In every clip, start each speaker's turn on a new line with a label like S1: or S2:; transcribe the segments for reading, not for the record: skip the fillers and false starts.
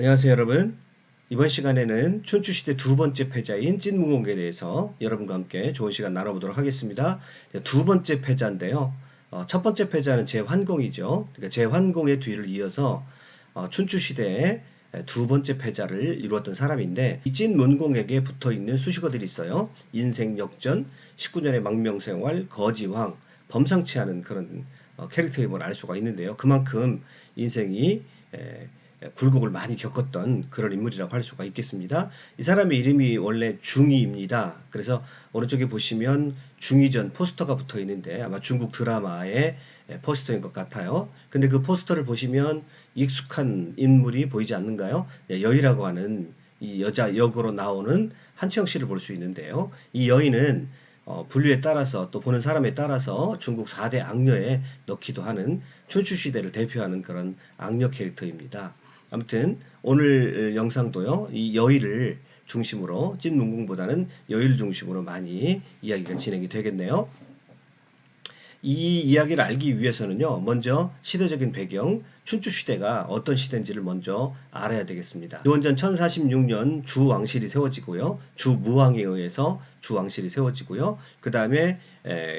S1: 안녕하세요 여러분. 이번 시간에는 춘추시대 두 번째 패자인 찐무공에 대해서 여러분과 함께 좋은 시간 나눠보도록 하겠습니다. 두 번째 패자인데요. 첫 번째 패자는 제환공이죠. 그러니까 제환공의 뒤를 이어서 춘추시대의 두 번째 패자를 이루었던 사람인데, 이 찐문공에게 붙어있는 수식어들이 있어요. 인생 역전, 19년의 망명생활, 거지왕, 범상치 않은 그런 캐릭터임을 알 수가 있는데요. 그만큼 인생이 굴곡을 많이 겪었던 그런 인물이라고 할 수가 있겠습니다. 이 사람의 이름이 원래 중이입니다. 그래서 오른쪽에 보시면 중이전 포스터가 붙어 있는데 아마 중국 드라마의 포스터인 것 같아요. 근데 그 포스터를 보시면 익숙한 인물이 보이지 않는가요? 여의라고 하는 이 여자 역으로 나오는 한채영 씨를 볼 수 있는데요. 이 여인은 분류에 따라서 또 보는 사람에 따라서 중국 4대 악녀에 넣기도 하는 춘추시대를 대표하는 그런 악녀 캐릭터입니다. 아무튼 오늘 영상도요, 이 여의를 중심으로 찐문공보다는 여의를 중심으로 많이 이야기가 진행이 되겠네요. 이 이야기를 알기 위해서는요, 먼저 시대적인 배경, 춘추시대가 어떤 시대인지를 먼저 알아야 되겠습니다. 기원전 1046년 주왕실이 세워지고요, 주무왕에 의해서 주왕실이 세워지고요, 그 다음에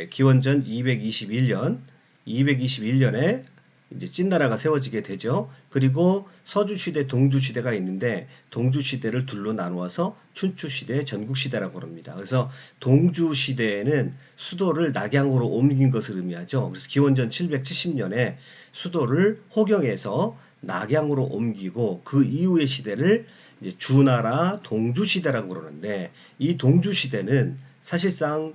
S1: 기원전 221년에 이제 찐나라가 세워지게 되죠. 그리고 서주시대, 동주시대가 있는데 동주시대를 둘로 나누어서 춘추시대, 전국시대라고 합니다. 그래서 동주시대에는 수도를 낙양으로 옮긴 것을 의미하죠. 그래서 기원전 770년에 수도를 호경에서 낙양으로 옮기고 그 이후의 시대를 이제 주나라 동주시대라고 그러는데, 이 동주시대는 사실상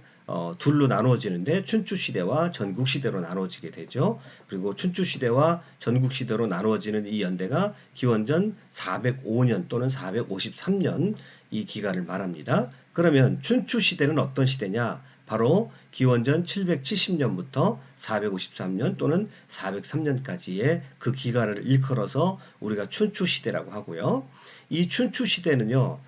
S1: 둘로 나누어지는데 춘추시대와 전국시대로 나누어지게 되죠. 그리고 춘추시대와 전국시대로 나누어지는 이 연대가 기원전 405년 또는 453년 이 기간을 말합니다. 그러면 춘추시대는 어떤 시대냐? 바로 기원전 770년부터 453년 또는 403년까지의 그 기간을 일컬어서 우리가 춘추시대라고 하고요. 이 춘추시대는요,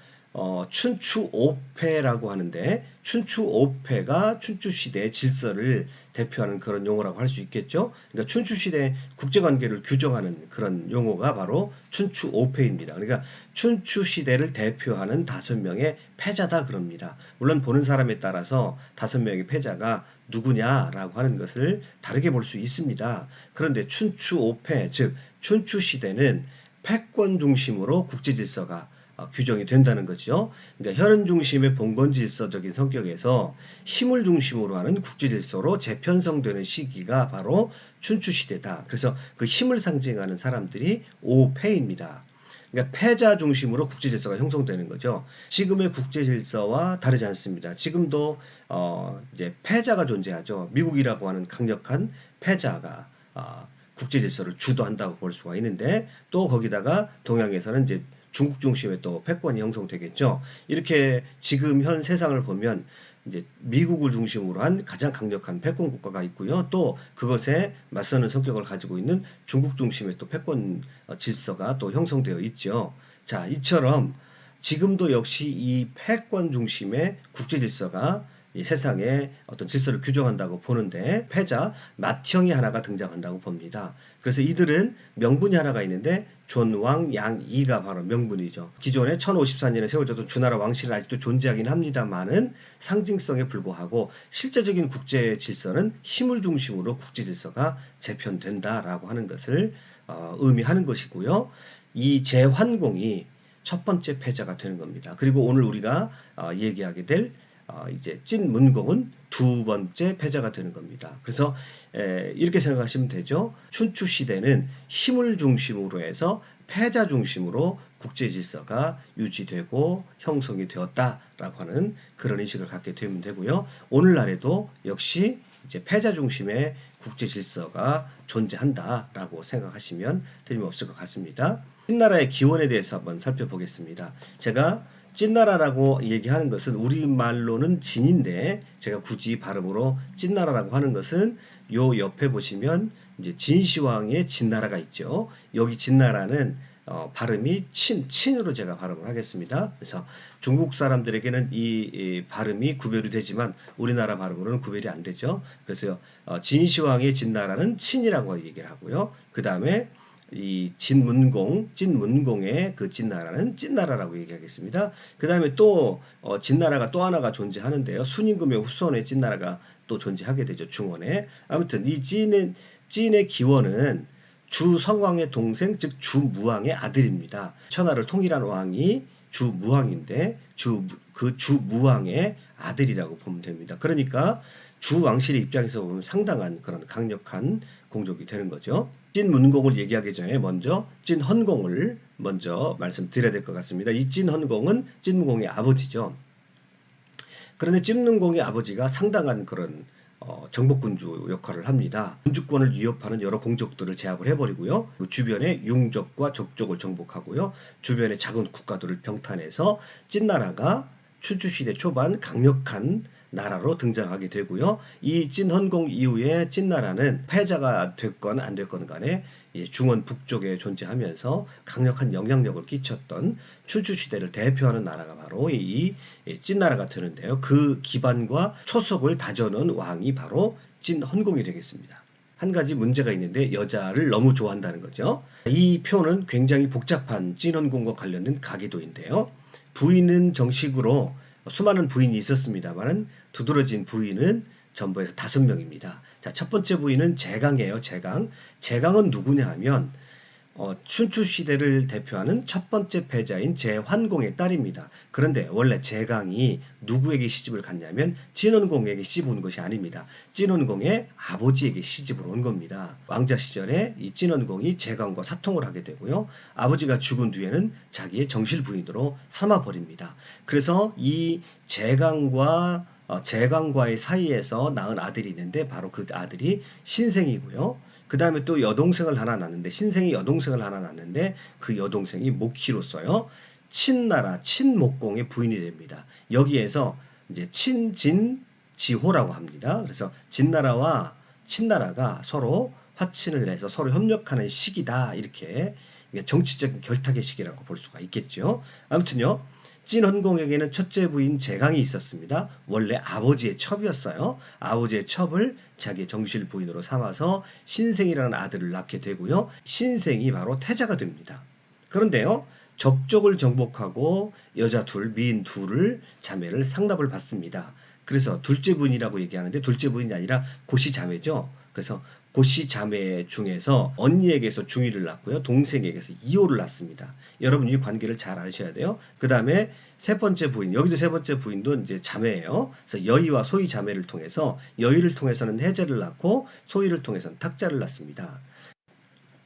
S1: 춘추오패라고 하는데, 춘추오패가 춘추시대의 질서를 대표하는 그런 용어라고 할 수 있겠죠. 그러니까 춘추시대 국제관계를 규정하는 그런 용어가 바로 춘추오패입니다. 그러니까 춘추시대를 대표하는 5명의 패자다 그럽니다. 물론 보는 사람에 따라서 5명의 패자가 누구냐라고 하는 것을 다르게 볼 수 있습니다. 그런데 춘추오패, 즉 춘추시대는 패권 중심으로 국제질서가 규정이 된다는 거죠. 그러니까 혈연 중심의 봉건 질서적인 성격에서 힘을 중심으로 하는 국제 질서로 재편성되는 시기가 바로 춘추 시대다. 그래서 그 힘을 상징하는 사람들이 오패입니다. 그러니까 패자 중심으로 국제 질서가 형성되는 거죠. 지금의 국제 질서와 다르지 않습니다. 지금도 이제 패자가 존재하죠. 미국이라고 하는 강력한 패자가 국제 질서를 주도한다고 볼 수가 있는데, 또 거기다가 동양에서는 이제 중국 중심의 또 패권이 형성되겠죠. 이렇게 지금 현 세상을 보면 이제 미국을 중심으로 한 가장 강력한 패권 국가가 있고요. 또 그것에 맞서는 성격을 가지고 있는 중국 중심의 또 패권 질서가 또 형성되어 있죠. 자, 이처럼 지금도 역시 이 패권 중심의 국제 질서가 이 세상의 어떤 질서를 규정한다고 보는데, 패자 맏형이 하나가 등장한다고 봅니다. 그래서 이들은 명분이 하나가 있는데 존왕 양이가 바로 명분이죠. 기존에 1054년에 세워졌던 주나라 왕실은 아직도 존재하긴 합니다만은 상징성에 불과하고 실제적인 국제 질서는 힘을 중심으로 국제 질서가 재편된다라고 하는 것을 의미하는 것이고요. 이 제환공이 첫 번째 패자가 되는 겁니다. 그리고 오늘 우리가 얘기하게 될 이제 찐문공은 두 번째 패자가 되는 겁니다. 그래서 이렇게 생각하시면 되죠. 춘추 시대는 힘을 중심으로 해서 패자 중심으로 국제 질서가 유지되고 형성이 되었다라고 하는 그런 인식을 갖게 되면 되고요. 오늘날에도 역시 이제 패자 중심의 국제 질서가 존재한다라고 생각하시면 틀림없을 것 같습니다. 찐나라의 기원에 대해서 한번 살펴보겠습니다. 제가 찐나라라고 얘기하는 것은 우리말로는 진인데, 제가 굳이 발음으로 찐나라라고 하는 것은 요 옆에 보시면 이제 진시황의 진나라가 있죠. 여기 진나라는 발음이 친으로 제가 발음을 하겠습니다. 그래서 중국 사람들에게는 이 발음이 구별이 되지만 우리나라 발음으로는 구별이 안 되죠. 그래서 진시황의 진나라는 친이라고 얘기를 하고요. 그 다음에 이 찐문공의 그 찐나라는 찐나라라고 얘기하겠습니다. 그 다음에 또 진나라가 또 하나가 존재하는데요. 순임금의 후손의 찐나라가 또 존재하게 되죠. 중원에. 아무튼 이 찐의 기원은 주성왕의 동생 즉 주무왕의 아들입니다. 천하를 통일한 왕이 주무왕인데 그 주무왕의 아들이라고 보면 됩니다. 그러니까 주왕실의 입장에서 보면 상당한 그런 강력한 공족이 되는 거죠. 찐문공을 얘기하기 전에 먼저 찐헌공을 먼저 말씀드려야 될 것 같습니다. 이 찐헌공은 찐문공의 아버지죠. 그런데 찐문공의 아버지가 상당한 그런 정복군주 역할을 합니다. 군주권을 위협하는 여러 공족들을 제압을 해버리고요. 주변의 융족과 적족을 정복하고요. 주변의 작은 국가들을 병탄해서 찐나라가 춘추시대 초반 강력한 나라로 등장하게 되고요. 이 찐헌공 이후에 찐나라는 패자가 됐건 안 됐건 간에 중원 북쪽에 존재하면서 강력한 영향력을 끼쳤던 춘추시대를 대표하는 나라가 바로 이 찐나라가 되는데요. 그 기반과 초석을 다져놓은 왕이 바로 찐헌공이 되겠습니다. 한 가지 문제가 있는데 여자를 너무 좋아한다는 거죠. 이 표는 굉장히 복잡한 찐헌공과 관련된 가기도인데요. 부인은 정식으로 수많은 부인이 있었습니다만 두드러진 부인은 전부에서 5명입니다. 자, 첫 번째 부인은 제강이에요. 제강은 누구냐 하면 춘추시대를 대표하는 첫 번째 패자인 제환공의 딸입니다. 그런데 원래 제강이 누구에게 시집을 갔냐면 찐헌공에게 시집 온 것이 아닙니다. 찐헌공의 아버지에게 시집을 온 겁니다. 왕자 시절에 이 찐헌공이 제강과 사통을 하게 되고요. 아버지가 죽은 뒤에는 자기의 정실 부인으로 삼아버립니다. 그래서 이 제강과의 사이에서 낳은 아들이 있는데 바로 그 아들이 신생이고요. 그 다음에 또 여동생을 하나 낳는데 신생이 여동생을 하나 낳는데 그 여동생이 목희로서요. 친나라 친목공의 부인이 됩니다. 여기에서 이제 친진지호라고 합니다. 그래서 진나라와 친나라가 서로 화친을 내서 서로 협력하는 시기다. 이렇게 정치적인 결탁의 시기라고 볼 수가 있겠죠. 아무튼요. 찐헌공에게는 첫째 부인 제강이 있었습니다. 원래 아버지의 첩이었어요. 아버지의 첩을 자기의 정실 부인으로 삼아서 신생이라는 아들을 낳게 되고요. 신생이 바로 태자가 됩니다. 그런데요. 적족을 정복하고 여자 둘, 미인 둘을 자매를 상납을 받습니다. 그래서 둘째 부인이라고 얘기하는데 둘째 부인이 아니라 고시자매죠. 그래서 고시자매 중에서 언니에게서 중위를 낳고요. 동생에게서 이호를 낳습니다. 여러분 이 관계를 잘 아셔야 돼요. 그 다음에 세 번째 부인, 여기도 세 번째 부인도 이제 자매예요. 그래서 여의와 소희 자매를 통해서 여의를 통해서는 해제를 낳고 소희를 통해서는 탁자를 낳습니다.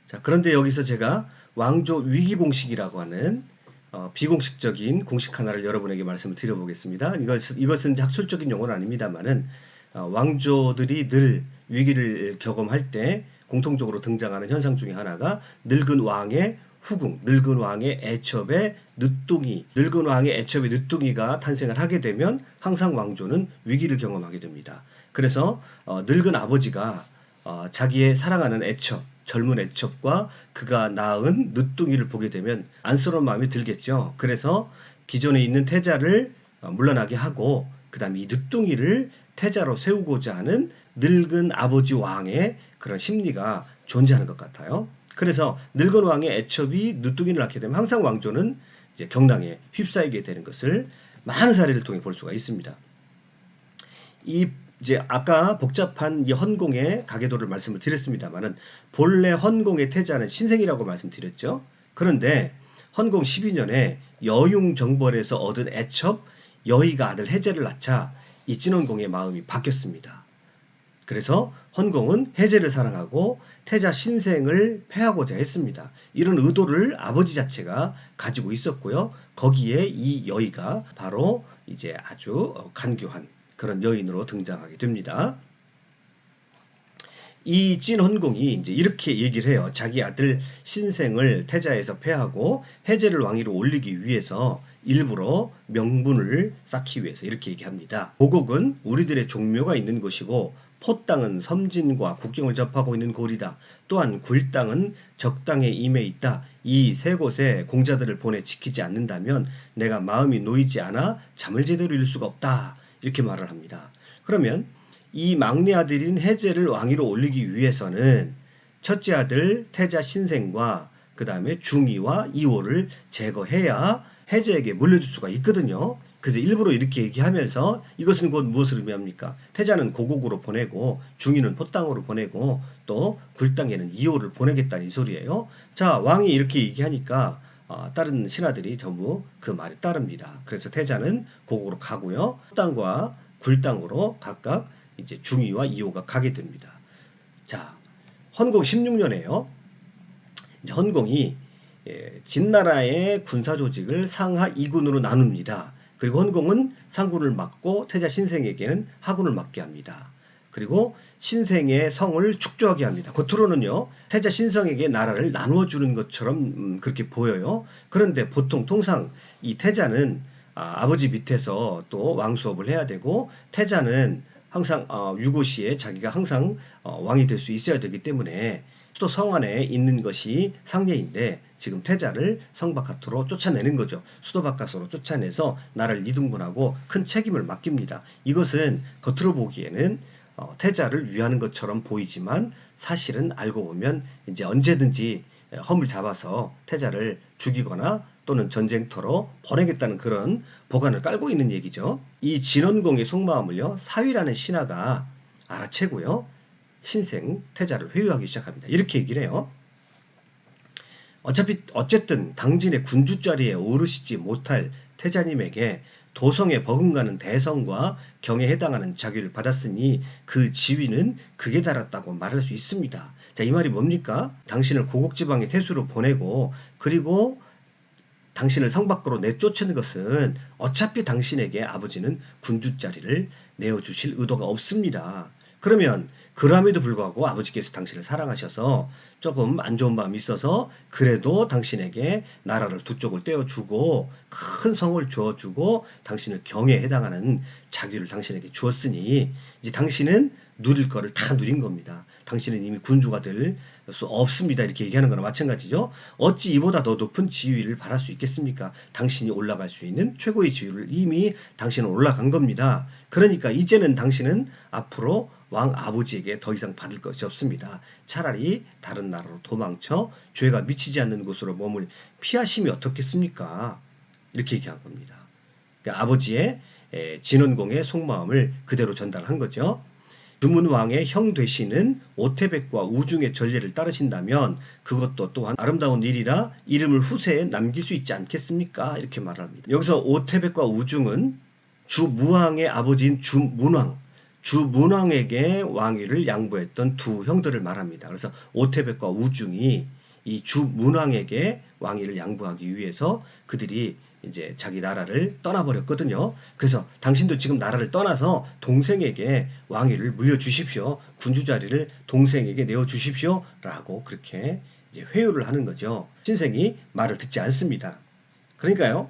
S1: 자, 그런데 여기서 제가 왕조 위기공식이라고 하는 비공식적인 공식 하나를 여러분에게 말씀을 드려보겠습니다. 이것은 학술적인 용어는 아닙니다만은 왕조들이 늘 위기를 경험할 때 공통적으로 등장하는 현상 중에 하나가 늙은 왕의 후궁, 늙은 왕의 애첩의 늦둥이가 탄생을 하게 되면 항상 왕조는 위기를 경험하게 됩니다. 그래서 늙은 아버지가 자기의 사랑하는 애첩, 젊은 애첩과 그가 낳은 늦둥이를 보게 되면 안쓰러운 마음이 들겠죠. 그래서 기존에 있는 태자를 물러나게 하고 그 다음에 이 늦둥이를 태자로 세우고자 하는 늙은 아버지 왕의 그런 심리가 존재하는 것 같아요. 그래서 늙은 왕의 애첩이 늦둥이를 낳게 되면 항상 왕조는 이제 경랑에 휩싸이게 되는 것을 많은 사례를 통해 볼 수가 있습니다. 이제 아까 복잡한 이 헌공의 가계도를 말씀을 드렸습니다만은 본래 헌공의 태자는 신생이라고 말씀드렸죠. 그런데 헌공 12년에 여융 정벌에서 얻은 애첩 여의가 아들 해제를 낳자 이 찐헌공의 마음이 바뀌었습니다. 그래서 헌공은 해제를 사랑하고 태자 신생을 패하고자 했습니다. 이런 의도를 아버지 자체가 가지고 있었고요. 거기에 이 여의가 바로 이제 아주 간교한 그런 여인으로 등장하게 됩니다. 이 찐헌공이 이제 이렇게 얘기를 해요. 자기 아들 신생을 태자에서 패하고 해제를 왕위로 올리기 위해서 일부러 명분을 쌓기 위해서 이렇게 얘기합니다. 고곡은 우리들의 종묘가 있는 곳이고 포땅은 섬진과 국경을 접하고 있는 고리다. 또한 굴땅은 적당에 임해 있다. 이 세 곳에 공자들을 보내 지키지 않는다면 내가 마음이 놓이지 않아 잠을 제대로 이룰 수가 없다. 이렇게 말을 합니다. 그러면 이 막내 아들인 해제를 왕위로 올리기 위해서는 첫째 아들 태자 신생과 그 다음에 중이와 이호를 제거해야 해제에게 물려줄 수가 있거든요. 그래서 일부러 이렇게 얘기하면서 이것은 곧 무엇을 의미합니까? 태자는 고국으로 보내고 중이는 포땅으로 보내고 또 굴땅에는 이호를 보내겠다는 이 소리예요. 자, 왕이 이렇게 얘기하니까 다른 신하들이 전부 그 말에 따릅니다. 그래서 태자는 고국으로 가고요. 포땅과 굴땅으로 각각 이제 중이와 이호가 가게 됩니다. 자, 헌공 16년에요. 이제 헌공이 진나라의 군사 조직을 상하 2군으로 나눕니다. 그리고 헌공은 상군을 맡고 태자 신생에게는 하군을 맡게 합니다. 그리고 신생의 성을 축조하게 합니다. 겉으로는요, 태자 신성에게 나라를 나누어 주는 것처럼 그렇게 보여요. 그런데 보통 통상 이 태자는 아버지 밑에서 또 왕수업을 해야 되고, 태자는 항상 유고시에 자기가 항상 왕이 될 수 있어야 되기 때문에 수도 성 안에 있는 것이 상례인데 지금 태자를 성 바깥으로 쫓아내는 거죠. 수도 바깥으로 쫓아내서 나라를 이등분하고 큰 책임을 맡깁니다. 이것은 겉으로 보기에는 태자를 위하는 것처럼 보이지만 사실은 알고 보면 이제 언제든지 험을 잡아서 태자를 죽이거나 또는 전쟁터로 보내겠다는 그런 보관을 깔고 있는 얘기죠. 이 진원공의 속마음을요, 사위라는 신하가 알아채고요, 신생 태자를 회유하기 시작합니다. 이렇게 얘기를 해요. 어쨌든 당진의 군주 자리에 오르시지 못할 태자님에게 도성에 버금가는 대성과 경에 해당하는 자기를 받았으니 그 지위는 극에 달았다고 말할 수 있습니다. 자, 이 말이 뭡니까? 당신을 고국지방의 태수로 보내고 그리고 당신을 성 밖으로 내쫓은 것은 어차피 당신에게 아버지는 군주 자리를 내어주실 의도가 없습니다. 그러면 그럼에도 불구하고 아버지께서 당신을 사랑하셔서 조금 안 좋은 마음이 있어서 그래도 당신에게 나라를 두 쪽을 떼어주고 큰 성을 주어주고 당신을 경에 해당하는 자기를 당신에게 주었으니 이제 당신은 누릴 거를 다 누린 겁니다. 당신은 이미 군주가 될 수 없습니다. 이렇게 얘기하는 거나 마찬가지죠. 어찌 이보다 더 높은 지위를 바랄 수 있겠습니까? 당신이 올라갈 수 있는 최고의 지위를 이미 당신은 올라간 겁니다. 그러니까 이제는 당신은 앞으로 왕 아버지에게 더 이상 받을 것이 없습니다. 차라리 다른 나라로 도망쳐 죄가 미치지 않는 곳으로 몸을 피하심이 어떻겠습니까? 이렇게 얘기한 겁니다. 그러니까 아버지의 진원공의 속마음을 그대로 전달한 거죠. 주문왕의 형 되시는 오태백과 우중의 전례를 따르신다면 그것도 또한 아름다운 일이라 이름을 후세에 남길 수 있지 않겠습니까? 이렇게 말합니다. 여기서 오태백과 우중은 주무왕의 아버지인 주문왕에게 왕위를 양보했던 두 형들을 말합니다. 그래서 오태백과 우중이 이 주문왕에게 왕위를 양보하기 위해서 그들이 이제 자기 나라를 떠나버렸거든요. 그래서 당신도 지금 나라를 떠나서 동생에게 왕위를 물려주십시오. 군주 자리를 동생에게 내어주십시오. 라고 그렇게 이제 회유를 하는 거죠. 신생이 말을 듣지 않습니다. 그러니까요,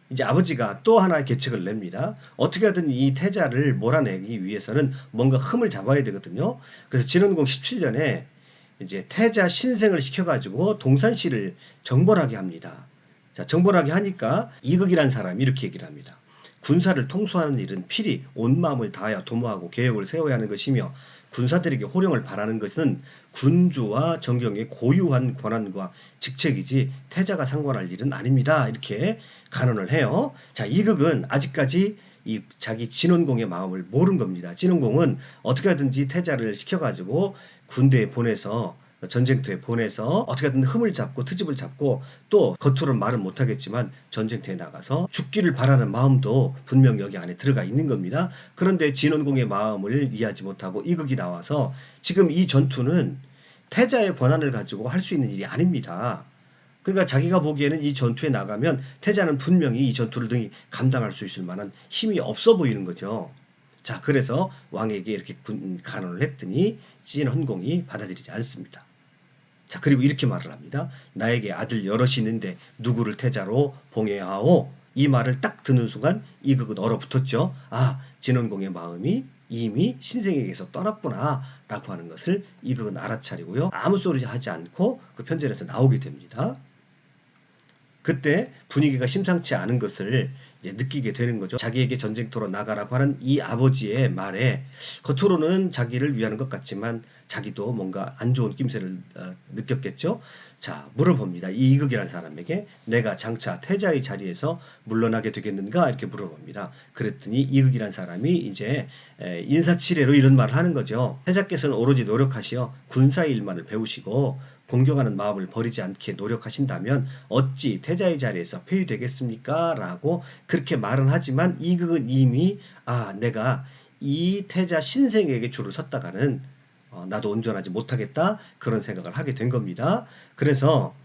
S1: 이제 아버지가 또 하나의 계책을 냅니다. 어떻게 하든 이 태자를 몰아내기 위해서는 뭔가 흠을 잡아야 되거든요. 그래서 진원공 17년에 이제 태자 신생을 시켜가지고 동산시를 정벌하게 합니다. 자, 정벌하게 하니까 이극이라는 사람이 이렇게 얘기를 합니다. 군사를 통수하는 일은 필히 온 마음을 다하여 도모하고 계획을 세워야 하는 것이며 군사들에게 호령을 바라는 것은 군주와 정경의 고유한 권한과 직책이지 태자가 상관할 일은 아닙니다. 이렇게 간언을 해요. 자, 이극은 아직까지 이 자기 진원공의 마음을 모른 겁니다. 진원공은 어떻게 하든지 태자를 시켜가지고 군대에 보내서 전쟁터에 보내서 어떻게든 흠을 잡고 트집을 잡고 또 겉으로는 말은 못하겠지만 전쟁터에 나가서 죽기를 바라는 마음도 분명 여기 안에 들어가 있는 겁니다. 그런데 진원공의 마음을 이해하지 못하고 이극이 나와서 지금 이 전투는 태자의 권한을 가지고 할 수 있는 일이 아닙니다. 그러니까 자기가 보기에는 이 전투에 나가면 태자는 분명히 이 전투를 등이 감당할 수 있을 만한 힘이 없어 보이는 거죠. 자, 그래서 왕에게 이렇게 간언을 했더니 진헌공이 받아들이지 않습니다. 자, 그리고 이렇게 말을 합니다. 나에게 아들 여럿이 있는데 누구를 태자로 봉해하오? 이 말을 딱 듣는 순간 이극은 얼어붙었죠. 아, 진원공의 마음이 이미 신생에게서 떠났구나 라고 하는 것을 이극은 알아차리고요. 아무 소리 하지 않고 그 편전에서 나오게 됩니다. 그때 분위기가 심상치 않은 것을 이제 느끼게 되는 거죠. 자기에게 전쟁터로 나가라고 하는 이 아버지의 말에 겉으로는 자기를 위하는 것 같지만 자기도 뭔가 안 좋은 낌새를 느꼈겠죠. 자, 물어봅니다. 이 이극이라는 사람에게 내가 장차 태자의 자리에서 물러나게 되겠는가 이렇게 물어봅니다. 그랬더니 이극이라는 사람이 이제 인사치레로 이런 말을 하는 거죠. 태자께서는 오로지 노력하시어 군사의 일만을 배우시고 공경하는 마음을 버리지 않게 노력하신다면 어찌 태자의 자리에서 폐위되겠습니까? 라고 그렇게 말은 하지만 이극은 이미 내가 이 태자 신생에게 줄을 섰다가는 나도 온전하지 못하겠다 그런 생각을 하게 된 겁니다. 그래서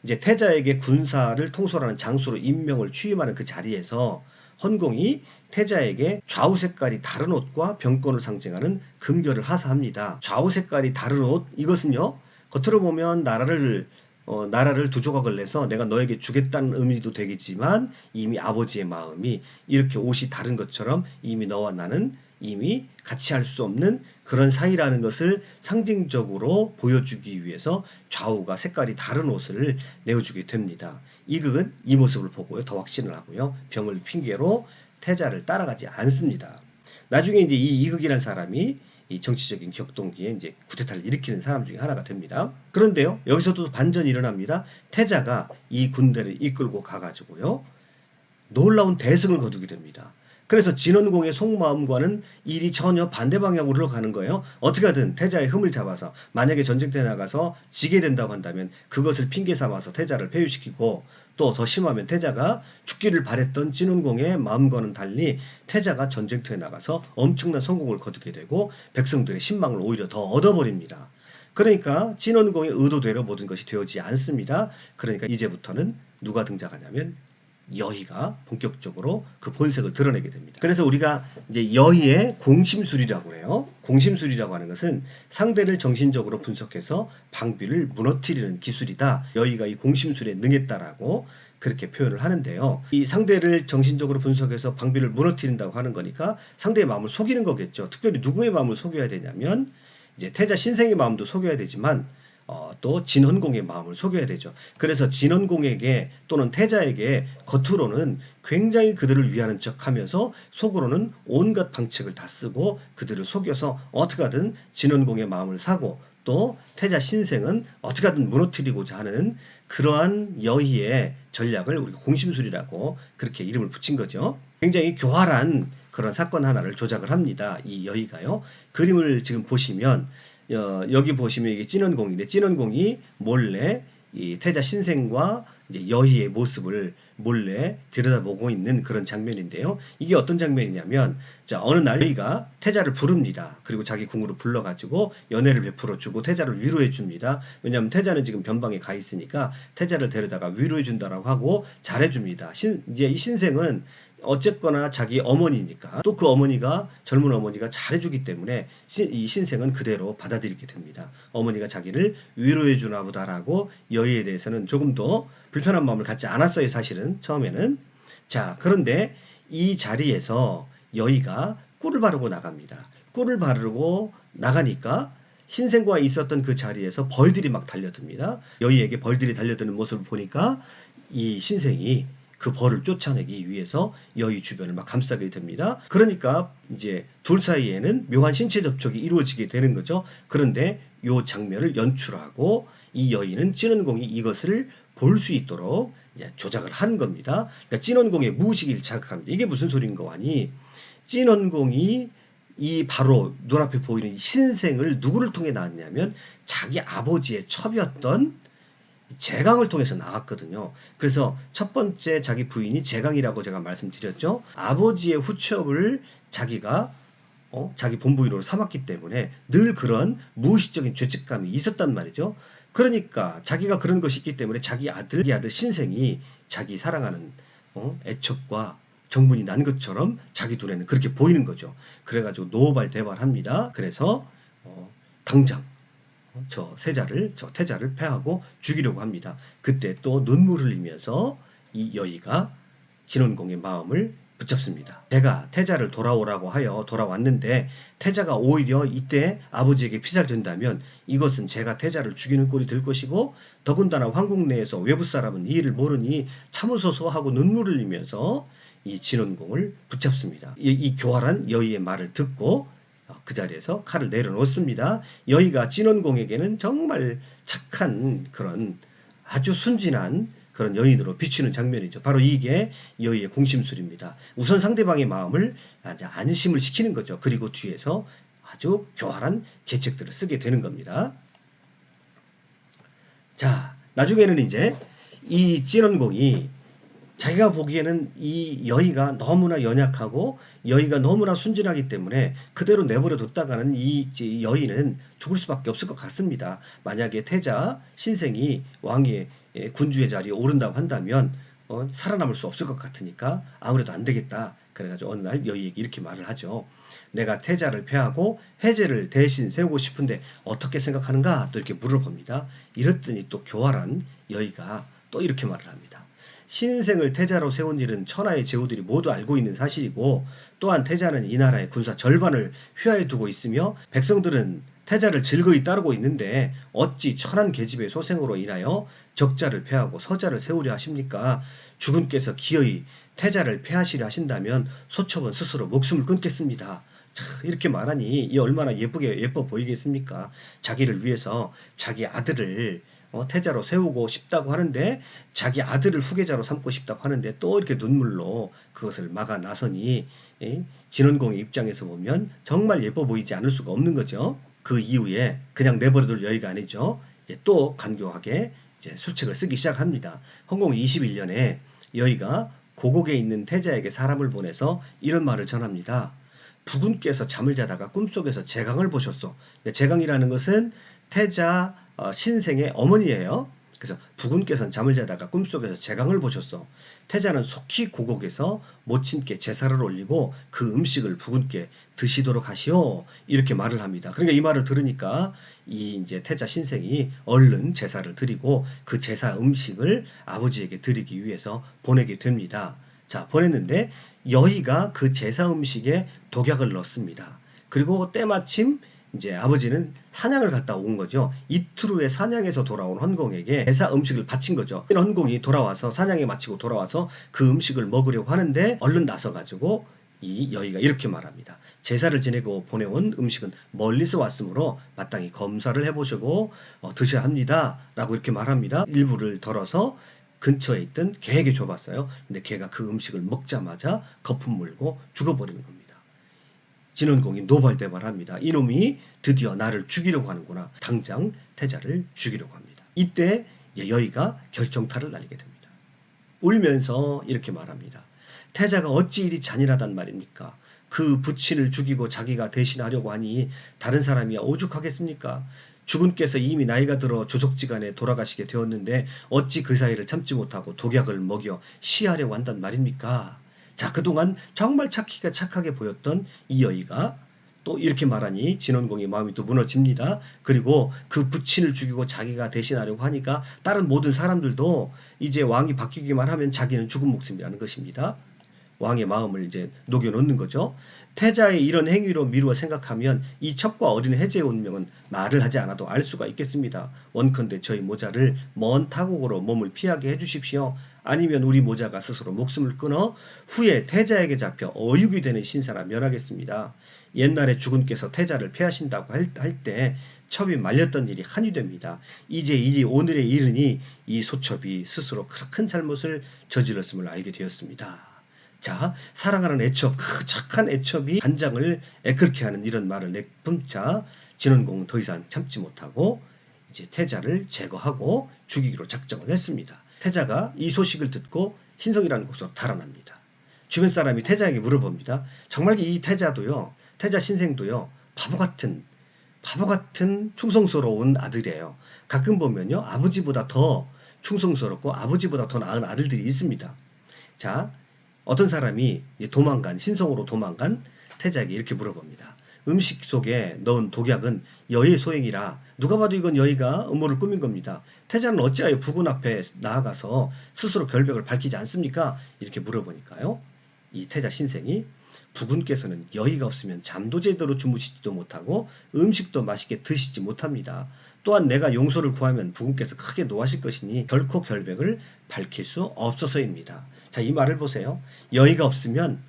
S1: 이제 태자에게 군사를 통솔하는 장수로 임명을 취임하는 그 자리에서 헌공이 태자에게 좌우 색깔이 다른 옷과 병권을 상징하는 금결을 하사합니다. 좌우 색깔이 다른 옷 이것은요 겉으로 보면 나라를 두 조각을 내서 내가 너에게 주겠다는 의미도 되겠지만 이미 아버지의 마음이 이렇게 옷이 다른 것처럼 이미 너와 나는 이미 같이 할 수 없는 그런 사이라는 것을 상징적으로 보여주기 위해서 좌우가 색깔이 다른 옷을 내어주게 됩니다. 이극은 이 모습을 보고요 더 확신을 하고요 병을 핑계로 태자를 따라가지 않습니다. 나중에 이제 이 이극이라는 사람이 이 정치적인 격동기에 이제 쿠데타를 일으키는 사람 중에 하나가 됩니다. 그런데요, 여기서도 반전이 일어납니다. 태자가 이 군대를 이끌고 가가지고요, 놀라운 대승을 거두게 됩니다. 그래서 진원공의 속마음과는 일이 전혀 반대 방향으로 흘러가는 거예요. 어떻게 하든 태자의 흠을 잡아서 만약에 전쟁터에 나가서 지게 된다고 한다면 그것을 핑계 삼아서 태자를 폐위시키고 또 더 심하면 태자가 죽기를 바랬던 진원공의 마음과는 달리 태자가 전쟁터에 나가서 엄청난 성공을 거두게 되고 백성들의 신망을 오히려 더 얻어버립니다. 그러니까 진원공의 의도대로 모든 것이 되어지지 않습니다. 그러니까 이제부터는 누가 등장하냐면 여희가 본격적으로 그 본색을 드러내게 됩니다. 그래서 우리가 이제 여희의 공심술이라고 해요. 공심술이라고 하는 것은 상대를 정신적으로 분석해서 방비를 무너뜨리는 기술이다. 여희가 이 공심술에 능했다라고 그렇게 표현을 하는데요. 이 상대를 정신적으로 분석해서 방비를 무너뜨린다고 하는 거니까 상대의 마음을 속이는 거겠죠. 특별히 누구의 마음을 속여야 되냐면 이제 태자 신생의 마음도 속여야 되지만 또 진헌공의 마음을 속여야 되죠. 그래서 진헌공에게 또는 태자에게 겉으로는 굉장히 그들을 위하는 척하면서 속으로는 온갖 방책을 다 쓰고 그들을 속여서 어떻게 하든 진헌공의 마음을 사고 또 태자 신생은 어떻게 하든 무너뜨리고자 하는 그러한 여희의 전략을 우리가 공심술이라고 그렇게 이름을 붙인 거죠. 굉장히 교활한 그런 사건 하나를 조작을 합니다. 이 여희가요. 그림을 지금 보시면 여기 보시면 이게 진원공인데 진원공이 몰래 이 태자 신생과 이제 여희의 모습을 몰래 들여다보고 있는 그런 장면인데요. 이게 어떤 장면이냐면 자 어느 날 여희가 태자를 부릅니다. 그리고 자기 궁으로 불러가지고 연애를 베풀어 주고 태자를 위로해 줍니다. 왜냐하면 태자는 지금 변방에 가 있으니까 태자를 데려다가 위로해 준다라고 하고 잘해 줍니다. 이제 이 신생은 어쨌거나 자기 어머니니까 또 그 어머니가 젊은 어머니가 잘해주기 때문에 이 신생은 그대로 받아들이게 됩니다. 어머니가 자기를 위로해 주나 보다라고 여희에 대해서는 조금 더 불편한 마음을 갖지 않았어요. 사실은 처음에는. 자 그런데 이 자리에서 여희가 꿀을 바르고 나갑니다. 꿀을 바르고 나가니까 신생과 있었던 그 자리에서 벌들이 막 달려듭니다. 여희에게 벌들이 달려드는 모습을 보니까 이 신생이 그 벌을 쫓아내기 위해서 여희 주변을 막 감싸게 됩니다. 그러니까 이제 둘 사이에는 묘한 신체 접촉이 이루어지게 되는 거죠. 그런데 이 장면을 연출하고 이 여인은 진원공이 이것을 볼 수 있도록 이제 조작을 한 겁니다. 그러니까 진원공의 무의식을 자극합니다. 이게 무슨 소리인 거 아니? 진원공이 이 바로 눈앞에 보이는 신생을 누구를 통해 낳았냐면 자기 아버지의 첩이었던 제강을 통해서 나왔거든요. 그래서 첫 번째 자기 부인이 제강이라고 제가 말씀드렸죠. 아버지의 후첩을 자기가 자기 본부인으로 삼았기 때문에 늘 그런 무의식적인 죄책감이 있었단 말이죠. 그러니까 자기가 그런 것이 있기 때문에 자기 아들 신생이 자기 사랑하는 애척과 정분이 난 것처럼 자기 눈에는 그렇게 보이는 거죠. 그래가지고 노발대발합니다. 그래서 당장 저 태자를 패하고 죽이려고 합니다. 그때 또 눈물 흘리면서 이 여희가 진원공의 마음을 붙잡습니다. 제가 태자를 돌아오라고 하여 돌아왔는데 태자가 오히려 이때 아버지에게 피살된다면 이것은 제가 태자를 죽이는 꼴이 될 것이고 더군다나 황국 내에서 외부 사람은 이 일을 모르니 참으소서 하고 눈물을 흘리면서 이 진원공을 붙잡습니다. 이 교활한 여의의 말을 듣고 그 자리에서 칼을 내려놓습니다. 여의가 진원공에게는 정말 착한 그런 아주 순진한 그런 여인으로 비추는 장면이죠. 바로 이게 여의의 공심술입니다. 우선 상대방의 마음을 안심을 시키는 거죠. 그리고 뒤에서 아주 교활한 계책들을 쓰게 되는 겁니다. 자, 나중에는 이제 이 진원공이 자기가 보기에는 이 여의가 너무나 연약하고 여의가 너무나 순진하기 때문에 그대로 내버려 뒀다가는 이 여의는 죽을 수밖에 없을 것 같습니다. 만약에 태자 신생이 왕의 군주의 자리에 오른다고 한다면 살아남을 수 없을 것 같으니까 아무래도 안 되겠다. 그래가지고 어느 날 여의에게 이렇게 말을 하죠. 내가 태자를 패하고 해제를 대신 세우고 싶은데 어떻게 생각하는가? 또 이렇게 물어봅니다. 이랬더니 또 교활한 여의가 또 이렇게 말을 합니다. 신생을 태자로 세운 일은 천하의 제후들이 모두 알고 있는 사실이고 또한 태자는 이 나라의 군사 절반을 휘하에 두고 있으며 백성들은 태자를 즐거이 따르고 있는데 어찌 천한 계집의 소생으로 인하여 적자를 패하고 서자를 세우려 하십니까? 주군께서 기어이 태자를 패하시려 하신다면 소첩은 스스로 목숨을 끊겠습니다. 자, 이렇게 말하니 이 얼마나 예뻐 보이겠습니까? 자기를 위해서 자기 아들을 태자로 세우고 싶다고 하는데 자기 아들을 후계자로 삼고 싶다고 하는데 또 이렇게 눈물로 그것을 막아 나서니 진원공의 입장에서 보면 정말 예뻐 보이지 않을 수가 없는 거죠. 그 이후에 그냥 내버려둘 여의가 아니죠. 이제 또 간교하게 이제 수책을 쓰기 시작합니다. 헌공 21년에 여의가 고국에 있는 태자에게 사람을 보내서 이런 말을 전합니다. 부군께서 잠을 자다가 꿈속에서 제강을 보셨소. 제강이라는 것은 태자 신생의 어머니예요. 그래서 부군께서는 잠을 자다가 꿈속에서 제강을 보셨어. 태자는 속히 고국에서 모친께 제사를 올리고 그 음식을 부군께 드시도록 하시오. 이렇게 말을 합니다. 그러니까 이 말을 들으니까 이 이제 태자 신생이 얼른 제사를 드리고 그 제사 음식을 아버지에게 드리기 위해서 보내게 됩니다. 자, 보냈는데 여의가 그 제사 음식에 독약을 넣습니다. 그리고 때마침 이제 아버지는 사냥을 갔다 온 거죠. 이틀 후에 사냥에서 돌아온 헌공에게 제사 음식을 바친 거죠. 헌공이 돌아와서 사냥에 마치고 돌아와서 그 음식을 먹으려고 하는데 얼른 나서가지고 이 여의가 이렇게 말합니다. 제사를 지내고 보내온 음식은 멀리서 왔으므로 마땅히 검사를 해보시고 드셔야 합니다. 라고 이렇게 말합니다. 일부를 덜어서 근처에 있던 개에게 줘봤어요. 근데 개가 그 음식을 먹자마자 거품 물고 죽어버리는 겁니다. 진원공이 노발대발합니다. 이놈이 드디어 나를 죽이려고 하는구나. 당장 태자를 죽이려고 합니다. 이때 여의가 결정타를 날리게 됩니다. 울면서 이렇게 말합니다. 태자가 어찌 이리 잔인하단 말입니까? 그 부친을 죽이고 자기가 대신하려고 하니 다른 사람이야 오죽하겠습니까? 주군께서 이미 나이가 들어 조속지간에 돌아가시게 되었는데 어찌 그 사이를 참지 못하고 독약을 먹여 시하려고 한단 말입니까? 자, 그동안 정말 착하게 보였던 이 여의가 또 이렇게 말하니 진원공의 마음이 또 무너집니다. 그리고 그 부친을 죽이고 자기가 대신하려고 하니까 다른 모든 사람들도 이제 왕이 바뀌기만 하면 자기는 죽은 목숨이라는 것입니다. 왕의 마음을 이제 녹여놓는 거죠. 태자의 이런 행위로 미루어 생각하면 이 첩과 어린 해제의 운명은 말을 하지 않아도 알 수가 있겠습니다. 원컨대 저희 모자를 먼 타국으로 몸을 피하게 해주십시오. 아니면 우리 모자가 스스로 목숨을 끊어 후에 태자에게 잡혀 어육이 되는 신사라 면하겠습니다. 옛날에 주군께서 태자를 패하신다고 할 때 첩이 말렸던 일이 한이 됩니다. 이제 일이 오늘에 이르니 이 소첩이 스스로 큰 잘못을 저질렀음을 알게 되었습니다. 자, 사랑하는 애첩, 그 착한 애첩이 간장을 애끓게 하는 이런 말을 내뿜자 진원공은 더 이상 참지 못하고 이제 태자를 제거하고 죽이기로 작정을 했습니다. 태자가 이 소식을 듣고 신성이라는 곳으로 달아납니다. 주변 사람이 태자에게 물어봅니다. 정말 이 태자도요, 태자 신생도요, 바보 같은 충성스러운 아들이에요. 가끔 보면요, 아버지보다 더 충성스럽고 아버지보다 더 나은 아들들이 있습니다. 자, 어떤 사람이 신성으로 도망간 태자에게 이렇게 물어봅니다. 음식 속에 넣은 독약은 여의의 소행이라 누가 봐도 이건 여의가 음모를 꾸민 겁니다. 태자는 어찌하여 부군 앞에 나아가서 스스로 결백을 밝히지 않습니까? 이렇게 물어보니까요. 이 태자 신생이 부군께서는 여의가 없으면 잠도 제대로 주무시지도 못하고 음식도 맛있게 드시지 못합니다. 또한 내가 용서를 구하면 부군께서 크게 노하실 것이니 결코 결백을 밝힐 수 없어서입니다. 자, 이 말을 보세요. 여의가 없으면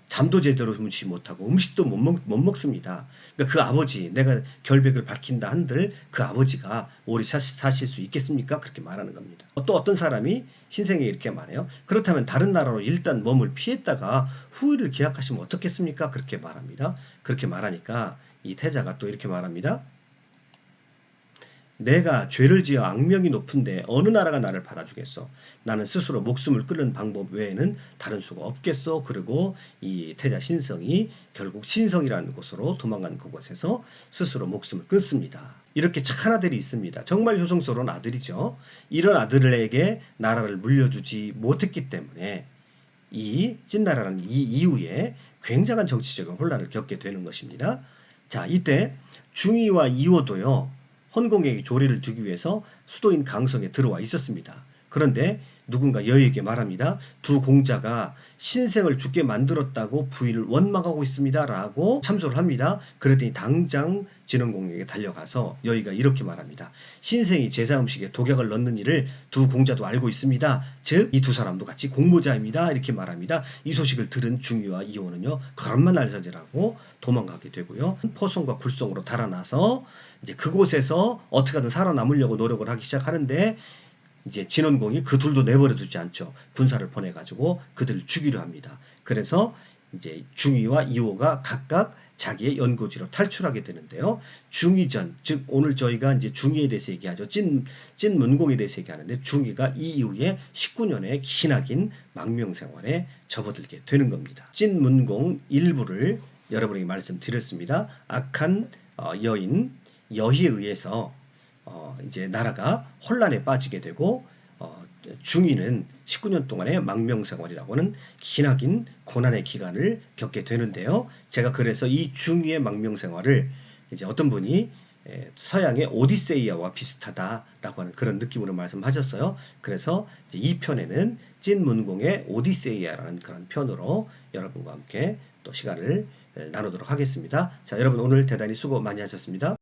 S1: 잠도 제대로 주무시지 못하고 음식도 못 먹습니다. 그러니까 그 아버지, 내가 결백을 밝힌다 한들 그 아버지가 오래 사실 수 있겠습니까? 그렇게 말하는 겁니다. 또 어떤 사람이 신생에 이렇게 말해요. 그렇다면 다른 나라로 일단 몸을 피했다가 후위를 계약하시면 어떻겠습니까? 그렇게 말합니다. 그렇게 말하니까 이 태자가 또 이렇게 말합니다. 내가 죄를 지어 악명이 높은데 어느 나라가 나를 받아주겠어? 나는 스스로 목숨을 끊는 방법 외에는 다른 수가 없겠어. 그리고 이 태자 신성이 결국 신성이라는 곳으로 도망간 그곳에서 스스로 목숨을 끊습니다. 이렇게 착한 아들이 있습니다. 정말 효성스러운 아들이죠. 이런 아들에게 나라를 물려주지 못했기 때문에 이 찐나라는 이 이후에 굉장한 정치적인 혼란을 겪게 되는 것입니다. 자, 이때 중의와 이호도요. 헌공에게 조리를 두기 위해서 수도인 강성에 들어와 있었습니다. 그런데 누군가 여의에게 말합니다. 두 공자가 신생을 죽게 만들었다고 부인을 원망하고 있습니다. 라고 참소를 합니다. 그랬더니 당장 진원공에게 달려가서 여의가 이렇게 말합니다. 신생이 제사 음식에 독약을 넣는 일을 두 공자도 알고 있습니다. 즉 이 두 사람도 같이 공모자입니다. 이렇게 말합니다. 이 소식을 들은 중의와 이호는요. 그런만 알서지라고 도망가게 되고요. 포성과 굴성으로 달아나서 이제 그곳에서 어떻게든 살아남으려고 노력을 하기 시작하는데 이제 진원공이 그 둘도 내버려 두지 않죠. 군사를 보내가지고 그들을 죽이려 합니다. 그래서 이제 중의와 이호가 각각 자기의 연고지로 탈출하게 되는데요. 중의전, 즉 오늘 저희가 이제 중의에 대해서 얘기하죠. 찐문공에 대해서 얘기하는데 중의가 이 이후에 19년의 기나긴 망명생활에 접어들게 되는 겁니다. 찐문공 일부를 여러분에게 말씀드렸습니다. 악한 여인 여희에 의해서 이제 나라가 혼란에 빠지게 되고 중의는 19년 동안의 망명생활이라고 하는 기나긴 고난의 기간을 겪게 되는데요. 제가 그래서 이 중의의 망명생활을 이제 어떤 분이 서양의 오디세이아와 비슷하다라고 하는 그런 느낌으로 말씀하셨어요. 그래서 이제 이 편에는 찐문공의 오디세이아라는 그런 편으로 여러분과 함께 또 시간을 나누도록 하겠습니다. 자, 여러분 오늘 대단히 수고 많이 하셨습니다.